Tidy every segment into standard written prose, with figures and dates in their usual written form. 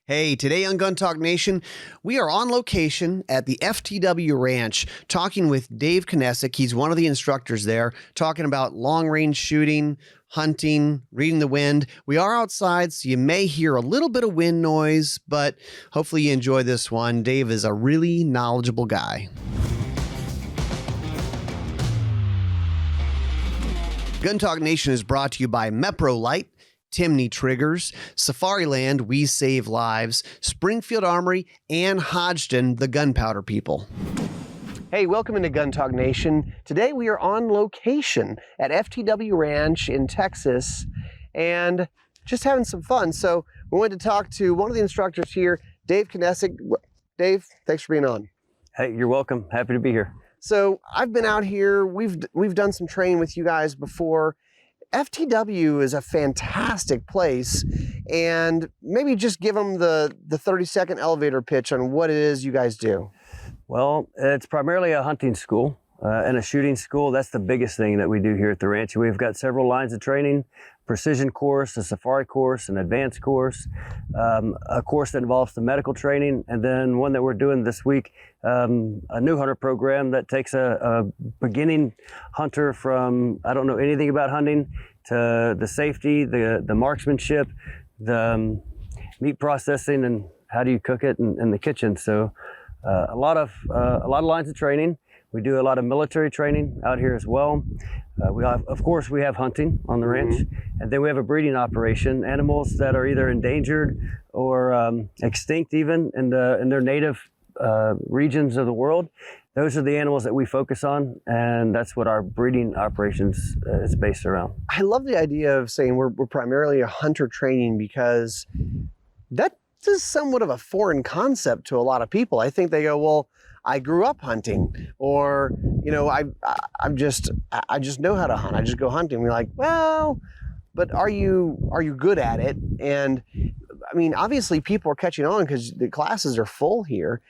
Hey, today on Gun Talk Nation, we are on location at the FTW Ranch talking with Dave Knesek. He's one of the instructors there, talking about long-range shooting, hunting, reading the wind. We are outside, so you may hear a little bit of wind noise, but hopefully you enjoy this one. Dave is a really knowledgeable guy. Gun Talk Nation is brought to you by Meprolight, Timney Triggers, Safariland, We Save Lives, Springfield Armory, and Hodgdon, the gunpowder people. Hey, welcome into Gun Talk Nation. Today we are on location at FTW Ranch in Texas and just having some fun. So we wanted to talk to one of the instructors here, Dave Knesek. Dave, thanks for being on. Hey, you're welcome. Happy to be here. So I've been out here. We've done some training with you guys before. FTW is a fantastic place, and maybe just give them the 30-second elevator pitch on what it is you guys do. Well, it's primarily a hunting school and a shooting school. That's the biggest thing that we do here at the ranch. We've got several lines of training: precision course, a safari course, an advanced course, a course that involves the medical training, and then one that we're doing this week, a new hunter program that takes a beginning hunter from, I don't know anything about hunting, to the safety, the marksmanship, the meat processing, and how do you cook it in the kitchen. So a lot of lines of training. We do a lot of military training out here as well. Of course, we have hunting on the ranch, and then we have a breeding operation. Animals that are either endangered or extinct, even in their native regions of the world. Those are the animals that we focus on, and that's what our breeding operations is based around. I love the idea of saying we're primarily a hunter training, because that is somewhat of a foreign concept to a lot of people. I think they go, well, I grew up hunting, or, you know, I just know how to hunt. I just go hunting. We're like, well, but are you good at it? And I mean, obviously people are catching on because the classes are full here.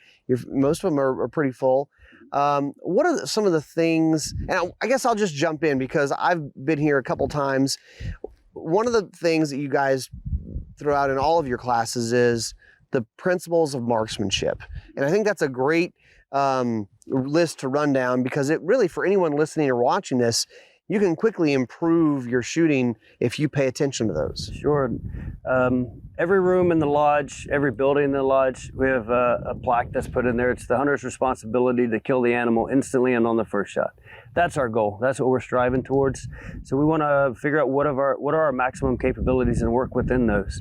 Most of them are pretty full. What are some of the things, and I guess I'll just jump in because I've been here a couple times. One of the things that you guys throw out in all of your classes is the principles of marksmanship. And I think that's a great list to run down, because it really, for anyone listening or watching this, you can quickly improve your shooting if you pay attention to those. Sure. Every room in the lodge, every building in the lodge, we have a plaque that's put in there. It's the hunter's responsibility to kill the animal instantly and on the first shot. That's our goal. That's what we're striving towards. So we want to figure out what are our maximum capabilities and work within those.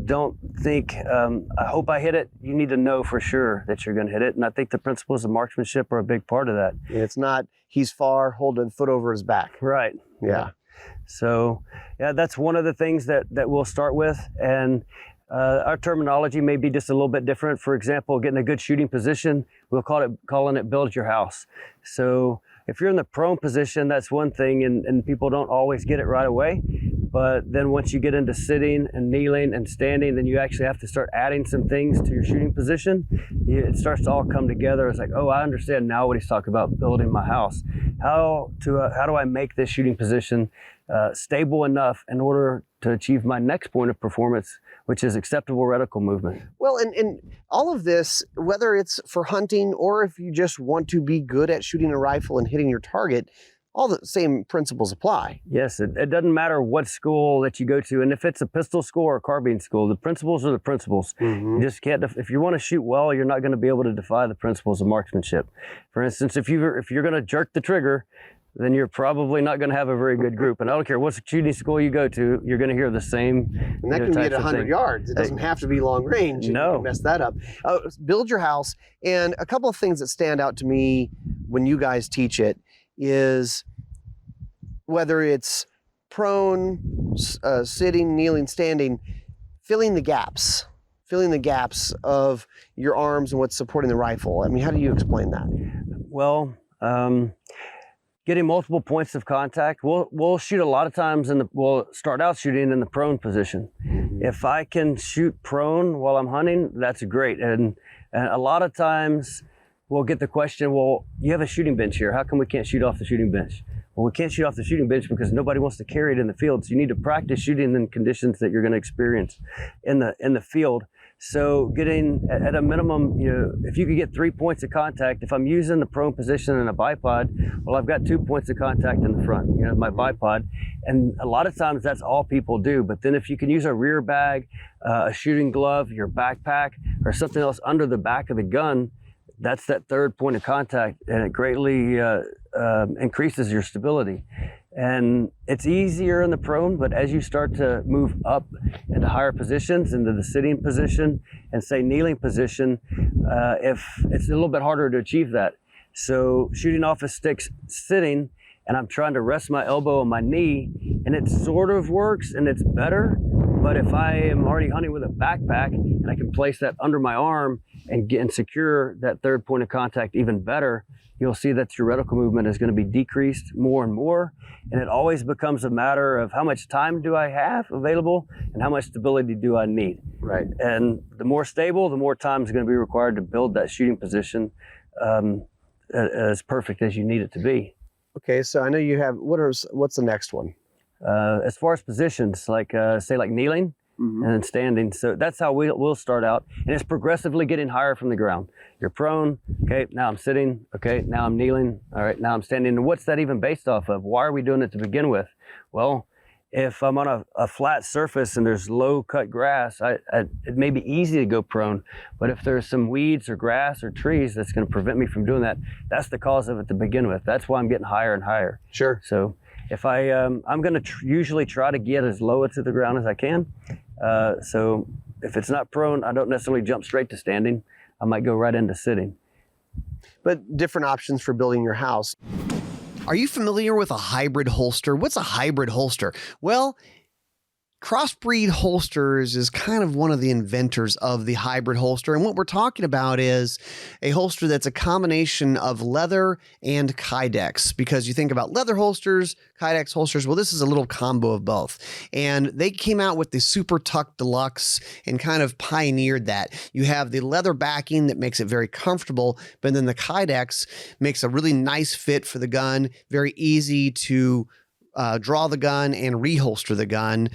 Don't think, I hope I hit it. You need to know for sure that you're going to hit it. And I think the principles of marksmanship are a big part of that. It's not, he's far, hold a foot over his back. Right. Yeah. So, yeah, that's one of the things that we'll start with. And our terminology may be just a little bit different. For example, getting a good shooting position, we'll calling it build your house. So if you're in the prone position, that's one thing, and people don't always get it right away. But then once you get into sitting and kneeling and standing, then you actually have to start adding some things to your shooting position. It starts to all come together. It's like, oh, I understand now what he's talking about, building my house. How do I make this shooting position stable enough in order to achieve my next point of performance, which is acceptable reticle movement? Well, and all of this, whether it's for hunting or if you just want to be good at shooting a rifle and hitting your target, all the same principles apply. Yes, it doesn't matter what school that you go to, and if it's a pistol school or a carbine school, the principles are the principles. You just can't, if you want to shoot well, you're not going to be able to defy the principles of marksmanship. For instance, if you're going to jerk the trigger, then you're probably not going to have a very good group. And I don't care what shooting school you go to, you're going to hear the same. And that can be at 100 yards. It doesn't have to be long range. No. You can mess that up. Build your house. And a couple of things that stand out to me when you guys teach it is whether it's prone, sitting, kneeling, standing, filling the gaps of your arms and what's supporting the rifle. I mean, how do you explain that? Well, getting multiple points of contact. We'll shoot a lot of times we'll start out shooting in the prone position. If I can shoot prone while I'm hunting, that's great. And a lot of times we'll get the question, well, you have a shooting bench here. How come we can't shoot off the shooting bench? Well, we can't shoot off the shooting bench because nobody wants to carry it in the field. So you need to practice shooting in conditions that you're going to experience in the field. So getting at a minimum, if you could get 3 points of contact, if I'm using the prone position in a bipod, well, I've got 2 points of contact in the front, my bipod. And a lot of times that's all people do. But then if you can use a rear bag, a shooting glove, your backpack, or something else under the back of the gun, that's that third point of contact, and it greatly increases your stability. And it's easier in the prone, but as you start to move up into higher positions, into the sitting position and say kneeling position, if it's a little bit harder to achieve that. So shooting off a stick sitting, and I'm trying to rest my elbow on my knee, and it sort of works and it's better. But if I am already hunting with a backpack and I can place that under my arm and secure that third point of contact even better, you'll see that your reticle movement is going to be decreased more and more. And it always becomes a matter of how much time do I have available and how much stability do I need. Right. And the more stable, the more time is going to be required to build that shooting position as perfect as you need it to be. Okay, so I know you have, what's the next one? As far as positions, like say like kneeling and then standing. So that's how we'll start out. And it's progressively getting higher from the ground. You're prone, okay, now I'm sitting, okay, now I'm kneeling, all right, now I'm standing. And what's that even based off of? Why are we doing it to begin with? Well, if I'm on a flat surface and there's low cut grass, it may be easy to go prone. But if there's some weeds or grass or trees that's going to prevent me from doing that, that's the cause of it to begin with. That's why I'm getting higher and higher. Sure. So if I'm going to usually try to get as low to the ground as I can. So if it's not prone, I don't necessarily jump straight to standing. I might go right into sitting. But different options for building your house. Are you familiar with a hybrid holster? What's a hybrid holster? Well, CrossBreed Holsters is kind of one of the inventors of the hybrid holster. And what we're talking about is a holster that's a combination of leather and Kydex, because you think about leather holsters, Kydex holsters. Well, this is a little combo of both. And they came out with the Super Tuck Deluxe and kind of pioneered that. You have the leather backing that makes it very comfortable, but then the Kydex makes a really nice fit for the gun, very easy to draw the gun and reholster the gun.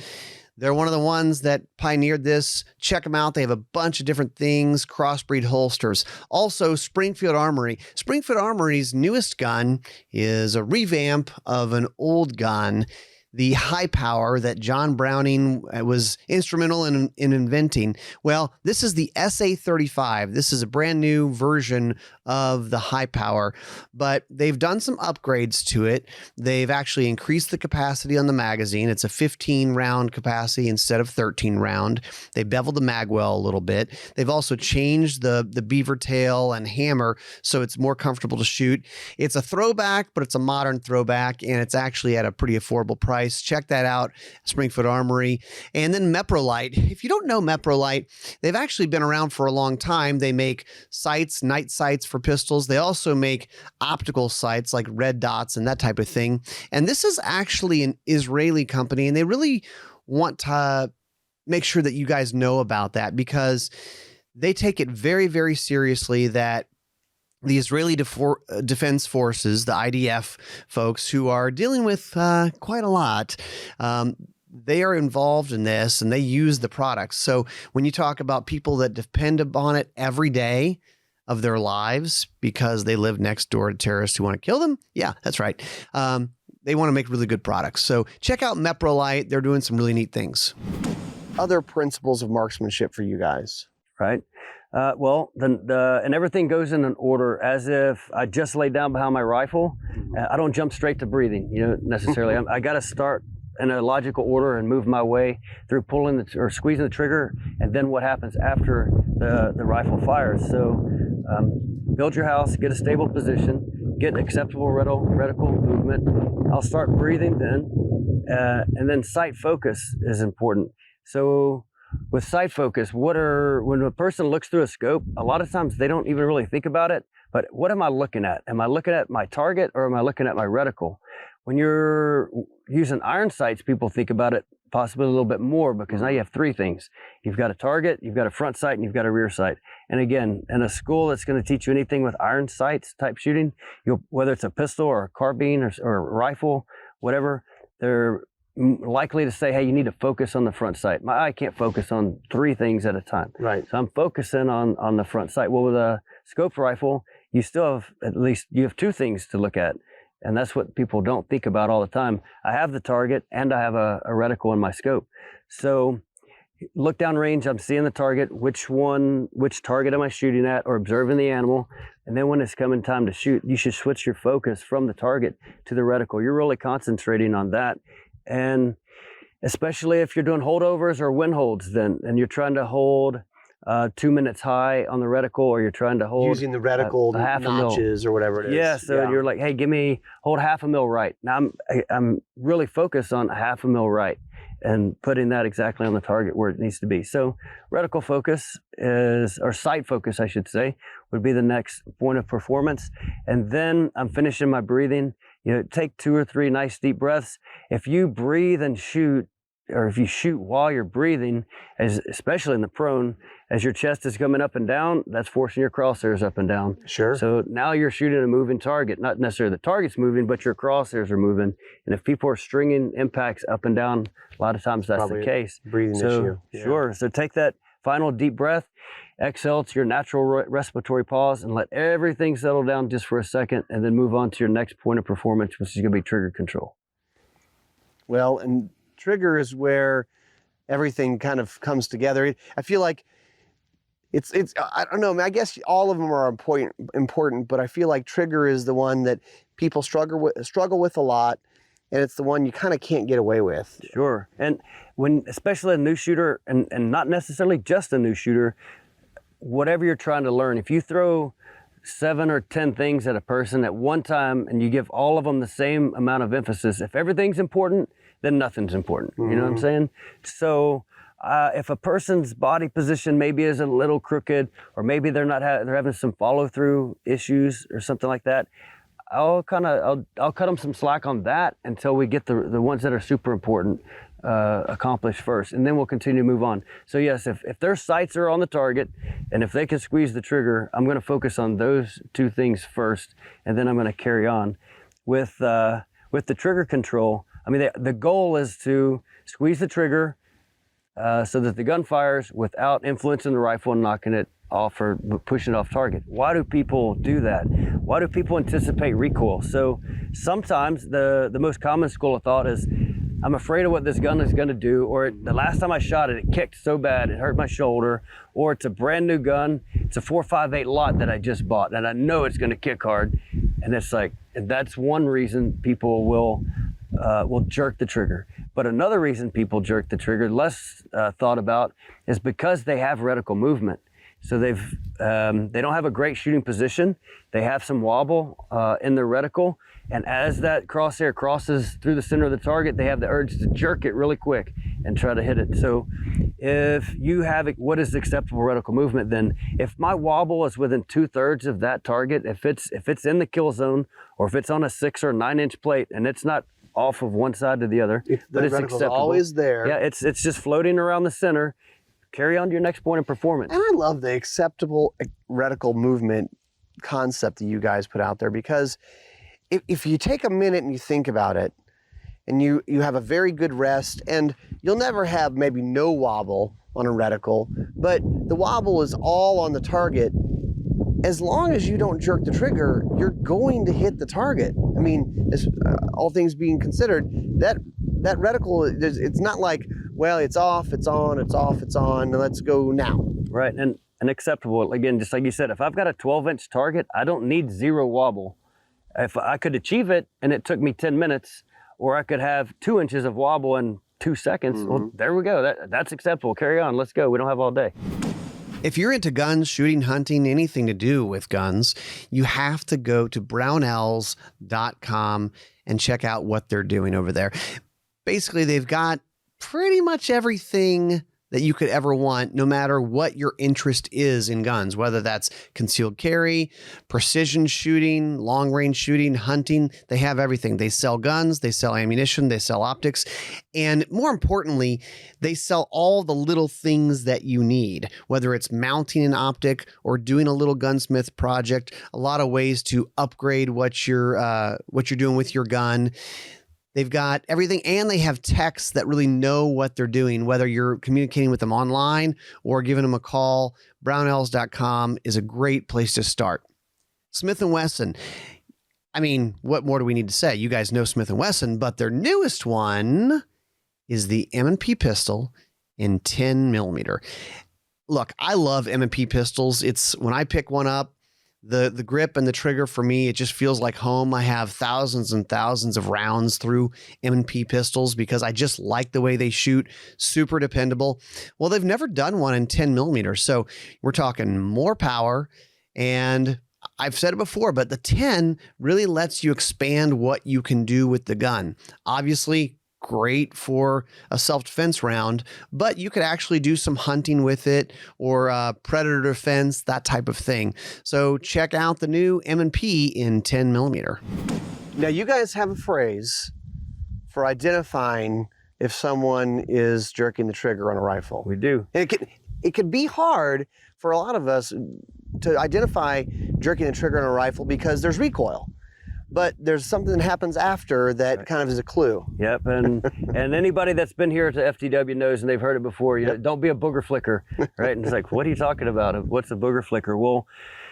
They're one of the ones that pioneered this. Check them out. They have a bunch of different things. CrossBreed Holsters. Also, Springfield Armory. Springfield Armory's newest gun is a revamp of an old gun, the high power that John Browning was instrumental in inventing. Well, this is the SA35. This is a brand new version of the high power, but they've done some upgrades to it. They've actually increased the capacity on the magazine. It's a 15 round capacity instead of 13 round. They beveled the mag well a little bit. They've also changed the beaver tail and hammer so it's more comfortable to shoot. It's a throwback, but it's a modern throwback, and it's actually at a pretty affordable price. Check that out, Springfield Armory. And then Meprolight. If you don't know Meprolight, they've actually been around for a long time. They make sights, night sights for pistols. They also make optical sights like red dots and that type of thing. And this is actually an Israeli company, and they really want to make sure that you guys know about that, because they take it very, very seriously that the Israeli Defense Forces, the IDF folks who are dealing with quite a lot, they are involved in this and they use the products. So when you talk about people that depend upon it every day of their lives because they live next door to terrorists who want to kill them, yeah, that's right. They want to make really good products. So check out Meprolight. They're doing some really neat things. Other principles of marksmanship for you guys. Right. Well, and everything goes in an order, as if I just lay down behind my rifle. I don't jump straight to breathing, necessarily. I got to start in a logical order and move my way through pulling or squeezing the trigger, and then what happens after the rifle fires. So build your house, get a stable position, get acceptable reticle movement. I'll start breathing then, and then sight focus is important. So with sight focus, when a person looks through a scope, a lot of times they don't even really think about it, but what am I looking at? Am I looking at my target or am I looking at my reticle? When you're using iron sights, people think about it possibly a little bit more, because now you have three things. You've got a target, you've got a front sight, and you've got a rear sight. And again, in a school that's going to teach you anything with iron sights type shooting, whether it's a pistol or a carbine or a rifle, whatever, likely to say, hey, you need to focus on the front sight. My eye can't focus on 3 things at a time. Right. So I'm focusing on the front sight. Well, with a scoped rifle, you still have 2 things to look at. And that's what people don't think about all the time. I have the target and I have a reticle in my scope. So look down range, I'm seeing the target, which target am I shooting at, or observing the animal. And then when it's coming time to shoot, you should switch your focus from the target to the reticle. You're really concentrating on that. And especially if you're doing holdovers or wind holds, and you're trying to hold 2 minutes high on the reticle, or you're trying to hold using the reticle half notches or whatever it is. Yeah, so you're like, hey, hold half a mil right. Now I'm really focused on half a mil right and putting that exactly on the target where it needs to be. So reticle focus or sight focus, I should say, would be the next point of performance. And then I'm finishing my breathing. Take 2 or 3 nice deep breaths. If you breathe and shoot, or if you shoot while you're breathing, especially in the prone, as your chest is coming up and down, that's forcing your crosshairs up and down. Sure. So now you're shooting a moving target. Not necessarily the target's moving, but your crosshairs are moving. And if people are stringing impacts up and down, a lot of times that's Probably the case. Breathing issue. Yeah. Sure. So take that final deep breath, exhale to your natural respiratory pause, and let everything settle down just for a second, and then move on to your next point of performance, which is going to be trigger control. Well, and trigger is where everything kind of comes together. I feel like it's I don't know, I guess all of them are important, but I feel like trigger is the one that people struggle with a lot, and it's the one you kind of can't get away with. Sure. And when, especially a new shooter, and not necessarily just a new shooter, whatever you're trying to learn, if you throw 7 or 10 things at a person at one time and you give all of them the same amount of emphasis, if everything's important, then nothing's important. You know what I'm saying? So if a person's body position maybe is a little crooked, or maybe they're having some follow through issues or something like that, I'll cut them some slack on that until we get the ones that are super important accomplished first, and then we'll continue to move on. So yes, if their sights are on the target and if they can squeeze the trigger, I'm going to focus on those 2 things first, and then I'm going to carry on with the trigger control. I mean, the goal is to squeeze the trigger so that the gun fires without influencing the rifle and knocking it off or pushing it off target. Why do people do that? Why do people anticipate recoil? So sometimes the most common school of thought is, I'm afraid of what this gun is going to do, or the last time I shot it, it kicked so bad it hurt my shoulder, or it's a brand new gun, it's a 4.58 lot that I just bought, and I know it's going to kick hard. And it's like, and that's one reason people will jerk the trigger. But another reason people jerk the trigger, less thought about, is because they have reticle movement. So they don't have a great shooting position. They have some wobble in their reticle, and as that crosshair crosses through the center of the target, they have the urge to jerk it really quick and try to hit it. So if you have what is acceptable reticle movement, then if my wobble is within 2/3 of that target, if it's in the kill zone, or if it's on a 6 or 9 inch plate and it's not off of one side to the other, but it's acceptable. Always there. Yeah, it's just floating around the center. Carry on to your next point of performance. And I love the acceptable reticle movement concept that you guys put out there, because if you take a minute and you think about it, and you have a very good rest, and you'll never have maybe no wobble on a reticle, but the wobble is all on the target. As long as you don't jerk the trigger, you're going to hit the target. I mean, all things being considered, that reticle, it's not like, well, it's off, it's on, it's off, it's on, let's go now. Right, and acceptable. Again, just like you said, if I've got a 12-inch target, I don't need 0 wobble. If I could achieve it and it took me 10 minutes, or I could have 2 inches of wobble in 2 seconds, well, there we go. That's acceptable. Carry on, let's go. We don't have all day. If you're into guns, shooting, hunting, anything to do with guns, you have to go to Brownells.com and check out what they're doing over there. Basically, they've got pretty much everything that you could ever want, no matter what your interest is in guns, whether that's concealed carry, precision shooting, long range shooting, hunting. They have everything. They sell guns, they sell ammunition, they sell optics, and more importantly, they sell all the little things that you need, whether it's mounting an optic or doing a little gunsmith project, a lot of ways to upgrade what you're doing with your gun. They've got everything, and they have techs that really know what they're doing, whether you're communicating with them online or giving them a call. Brownells.com is a great place to start. Smith & Wesson. I mean, what more do we need to say? You guys know Smith & Wesson, but their newest one is the M&P pistol in 10 millimeter. Look, I love M&P pistols. It's when I pick one up, the grip and the trigger for me, it just feels like home. I have thousands and thousands of rounds through M&P pistols because I just like the way they shoot. Super dependable. Well, they've never done one in 10 millimeters. So we're talking more power, and I've said it before, but the 10 really lets you expand what you can do with the gun. Obviously, great for a self-defense round, but you could actually do some hunting with it or predator defense, that type of thing. So check out the new M&P in 10 millimeter. Now, you guys have a phrase for identifying if someone is jerking the trigger on a rifle. We do. And it could be hard for a lot of us to identify jerking the trigger on a rifle because there's recoil. But there's something that happens after that kind of is a clue. Yep, and anybody that's been here to FTW knows, and they've heard it before, you know, don't be a booger flicker, right? And it's like, what are you talking about? What's a booger flicker? Well,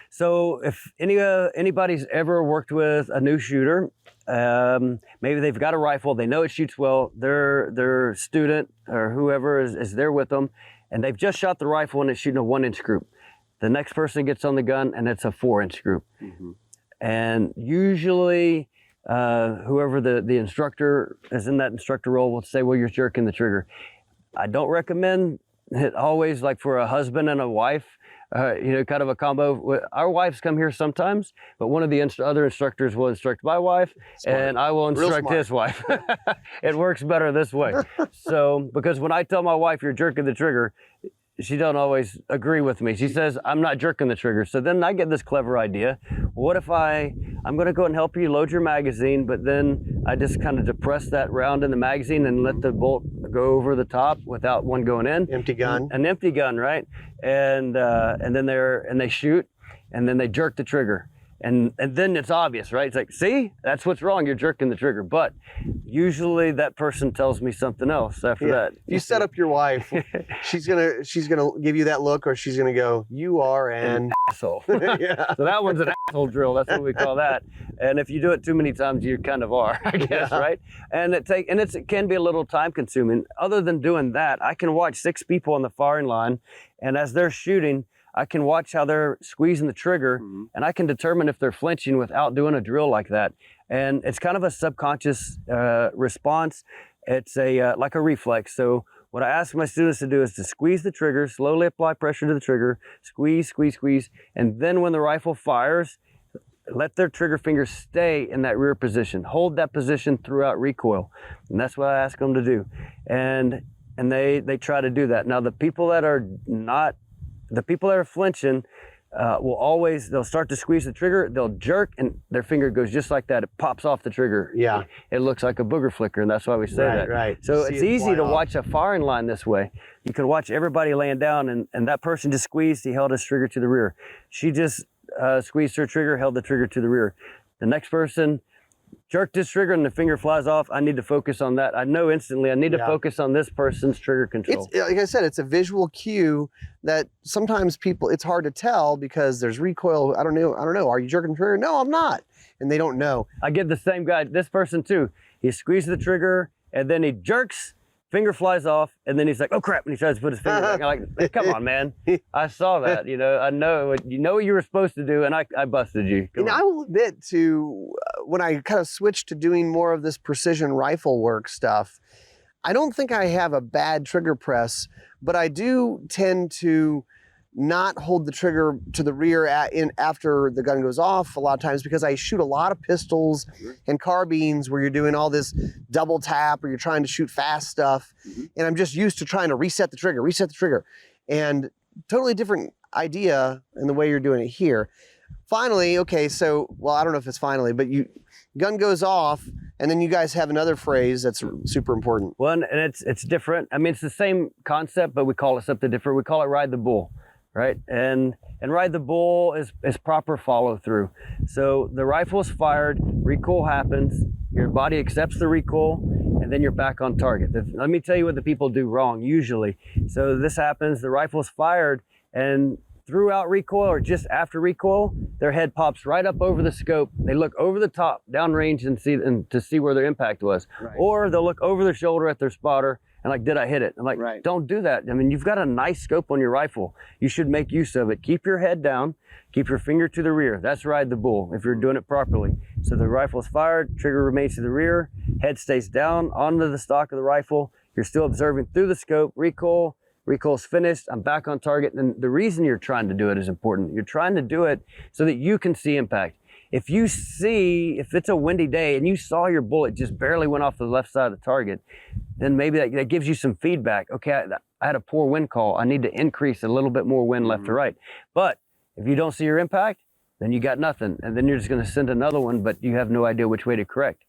so if anybody's ever worked with a new shooter, maybe they've got a rifle, they know it shoots well, their student or whoever is there with them, and they've just shot the rifle and it's shooting a 1-inch group. The next person gets on the gun and it's a 4-inch group. Mm-hmm. And usually, whoever the instructor is in that instructor role will say, well, you're jerking the trigger. I don't recommend it always, like for a husband and a wife, you know, kind of a combo. Our wives come here sometimes, but one of the other instructors will instruct my wife, and I will instruct his wife. It works better this way. So, because when I tell my wife you're jerking the trigger, she don't always agree with me. She says, I'm not jerking the trigger. So then I get this clever idea. What if I'm going to go and help you load your magazine, but then I just kind of depress that round in the magazine and let the bolt go over the top without one going in. Empty gun. An empty gun, right? And then they shoot, and then they jerk the trigger. And then it's obvious, right? It's like, see, that's what's wrong. You're jerking the trigger. But usually that person tells me something else after that. If you set up your wife, she's gonna give you that look, or she's gonna go, "You are an asshole." Yeah. So that one's an asshole drill. That's what we call that. And if you do it too many times, you kind of are, I guess, right? And it can be a little time consuming. Other than doing that, I can watch 6 people on the firing line, and as they're shooting, I can watch how they're squeezing the trigger, and I can determine if they're flinching without doing a drill like that. And it's kind of a subconscious response. It's like a reflex. So what I ask my students to do is to squeeze the trigger, slowly apply pressure to the trigger, squeeze, squeeze, squeeze. And then when the rifle fires, let their trigger finger stay in that rear position. Hold that position throughout recoil. And that's what I ask them to do. And they try to do that. Now, the people that are flinching they'll start to squeeze the trigger, they'll jerk, and their finger goes just like that. It pops off the trigger. Yeah. It looks like a booger flicker, and that's why we say that. Right. So it's easy to watch a firing line this way. You can watch everybody laying down, and that person just squeezed, he held his trigger to the rear. She just squeezed her trigger, held the trigger to the rear. The next person jerked his trigger and the finger flies off. I need to focus on that. I know instantly I need to focus on this person's trigger control. It's, like I said, it's a visual cue that sometimes it's hard to tell because there's recoil. I don't know. Are you jerking the trigger? No, I'm not. And they don't know. I get the same guy, this person too. He squeezes the trigger and then he jerks, finger flies off, and then he's like, oh crap, and he tries to put his finger back. I'm like, come on, man. I saw that, I know what you were supposed to do, and I busted you. And I will admit when I kind of switched to doing more of this precision rifle work stuff, I don't think I have a bad trigger press, but I do tend to not hold the trigger to the rear after the gun goes off a lot of times because I shoot a lot of pistols and carbines where you're doing all this double tap or you're trying to shoot fast stuff. And I'm just used to trying to reset the trigger. And totally different idea in the way you're doing it here. Finally, okay, so, well, I don't know if it's finally, but gun goes off, and then you guys have another phrase that's super important. Well, and it's different. I mean, it's the same concept, but we call it something different. We call it ride the bull. Right, and ride the bull is proper follow through. So the rifle is fired, recoil happens, your body accepts the recoil, and then you're back on target. Let me tell you what the people do wrong usually. So this happens, the rifle's fired, and throughout recoil or just after recoil, their head pops right up over the scope. They look over the top downrange and to see where their impact was. Right. Or they'll look over their shoulder at their spotter and like, did I hit it? I'm like, Right. Don't do that. I mean, you've got a nice scope on your rifle. You should make use of it. Keep your head down, keep your finger to the rear. That's ride the bull if you're doing it properly. So the rifle's fired, trigger remains to the rear, head stays down onto the stock of the rifle. You're still observing through the scope, recoil's finished, I'm back on target. And the reason you're trying to do it is important. You're trying to do it so that you can see impact. If it's a windy day and you saw your bullet just barely went off the left side of the target, then maybe that gives you some feedback. Okay, I had a poor wind call. I need to increase a little bit more wind left to right. But if you don't see your impact, then you got nothing. And then you're just gonna send another one, but you have no idea which way to correct.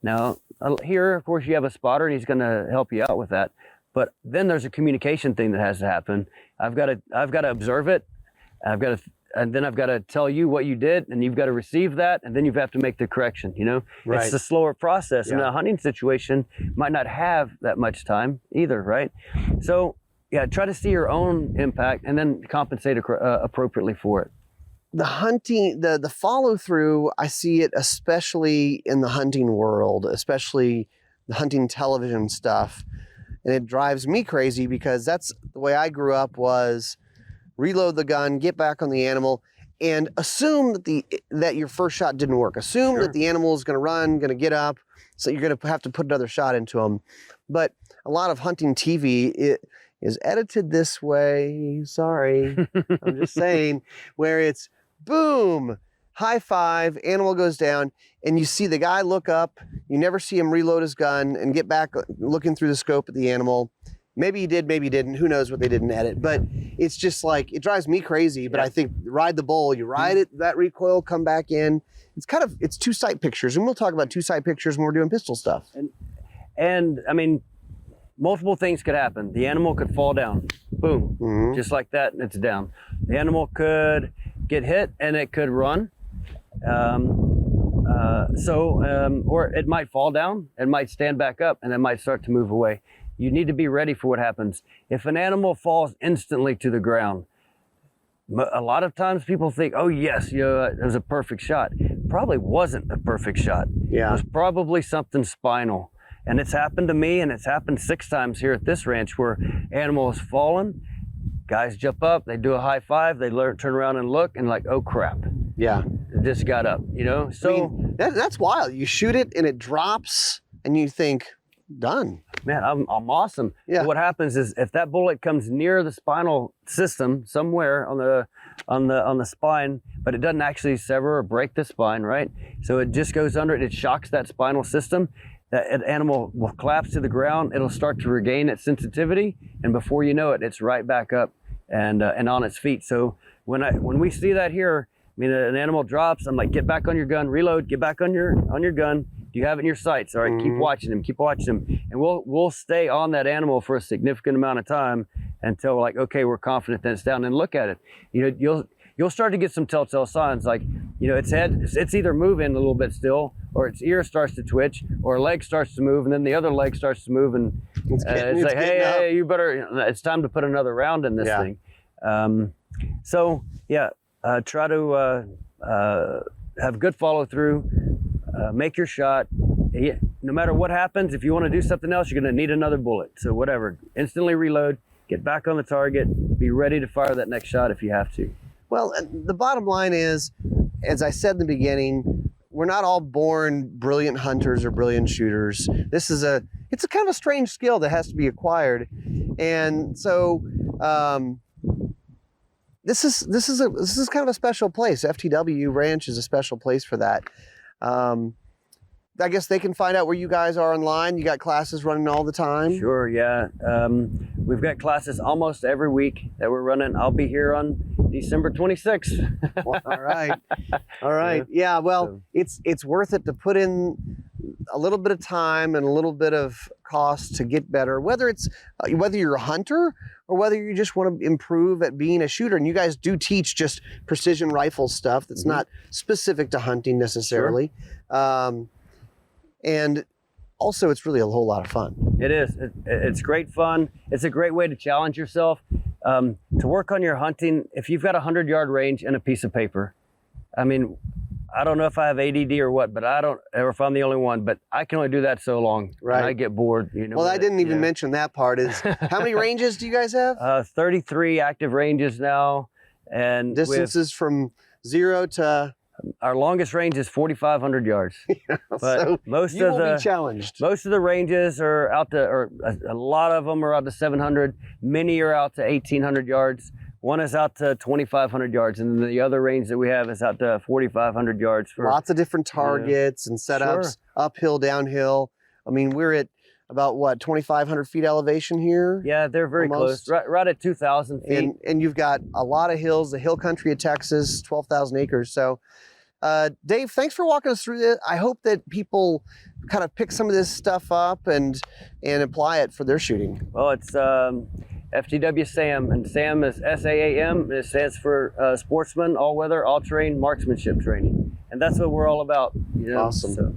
Now, here, of course, you have a spotter and he's gonna help you out with that. But then there's a communication thing that has to happen. I've got to observe it. And then I've got to tell you what you did, and you've got to receive that, and then you have to make the correction. You know, Right. It's a slower process. Yeah. And a hunting situation might not have that much time either, right? So yeah, try to see your own impact and then compensate appropriately for it. The hunting, the follow through, I see it especially in the hunting world, especially the hunting television stuff. And it drives me crazy because that's the way I grew up, was reload the gun, get back on the animal, and assume that your first shot didn't work. Assume that the animal is going to run, going to get up, so you're going to have to put another shot into them. But a lot of hunting TV is edited this way. Sorry, I'm just saying, where it's boom, high five, animal goes down, and you see the guy look up. You never see him reload his gun and get back looking through the scope at the animal. Maybe he did, maybe he didn't. Who knows what they didn't edit? But it's just like, it drives me crazy. But I think ride the bull, you ride it, that recoil, come back in. It's two sight pictures, and we'll talk about two sight pictures when we're doing pistol stuff. And I mean, multiple things could happen. The animal could fall down, boom, just like that, and it's down. The animal could get hit and it could run. Or it might fall down, it might stand back up, and it might start to move away. You need to be ready for what happens. If an animal falls instantly to the ground, a lot of times people think, oh yes, it was a perfect shot. Probably wasn't a perfect shot. Yeah. It was probably something spinal. And it's happened to me, and it's happened 6 times here at this ranch where animal has fallen, guys jump up, they do a high five, they turn around and look, and like, oh crap. Yeah. It just got up, you know? So, I mean, that's wild. You shoot it and it drops, and you think, done. man, I'm awesome. Yeah. But what happens is if that bullet comes near the spinal system somewhere on the spine, but it doesn't actually sever or break the spine, right? So it just goes under it, it shocks that spinal system. That animal will collapse to the ground. It'll start to regain its sensitivity, and before you know it, it's right back up and on its feet. So when we see that here, I mean, an animal drops, I'm like, get back on your gun, reload, get back on your gun. Do you have it in your sights? All right, keep watching him, and we'll stay on that animal for a significant amount of time until we're like, okay, we're confident that it's down. And look at it. You know, you'll start to get some telltale signs, like, you know, its head, it's either moving a little bit still, or its ear starts to twitch, or a leg starts to move, and then the other leg starts to move, and it's like, hey, you better, it's time to put another round in this thing. So yeah, try to have good follow through, make your shot. No matter what happens, if you want to do something else, you're going to need another bullet. So whatever, instantly reload, get back on the target, be ready to fire that next shot if you have to. Well, the bottom line is, as I said in the beginning, we're not all born brilliant hunters or brilliant shooters. It's a kind of a strange skill that has to be acquired. And so this is kind of a special place. FTW Ranch is a special place for that. I guess they can find out where you guys are online. You got classes running all the time? Sure, yeah. We've got classes almost every week that we're running. I'll be here on December 26th. All right. Yeah, well, it's worth it to put in a little bit of time and a little bit of cost to get better, whether you're a hunter or whether you just want to improve at being a shooter. And you guys do teach just precision rifle stuff that's not specific to hunting necessarily. Sure. And also, it's really a whole lot of fun. It is. It's great fun. It's a great way to challenge yourself. To work on your hunting, if you've got a 100-yard range and a piece of paper, I mean, I don't know if I have ADD or what, but or if I'm the only one, but I can only do that so long. Right. And I get bored. Well, I didn't even mention that part. Is how many ranges do you guys have? 33 active ranges now, and distances from 0 to. Our longest range is 4,500 yards. But so most you of will be challenged. Most of the ranges are out to, or a lot of them are out to 700. Many are out to 1,800 yards. One is out to 2,500 yards, and then the other range that we have is out to 4,500 yards. For lots of different targets and setups, uphill, downhill. I mean, we're at about what, 2,500 feet elevation here? Yeah, they're very almost close, right at 2,000 feet. And you've got a lot of hills, the hill country of Texas, 12,000 acres. So, Dave, thanks for walking us through this. I hope that people kind of pick some of this stuff up and apply it for their shooting. Well, it's FTW SAM, and SAM is SAAM. It stands for Sportsman, All-Weather, All-Terrain Marksmanship Training. And that's what we're all about. Awesome. So.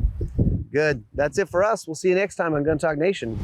Good. That's it for us. We'll see you next time on Gun Talk Nation.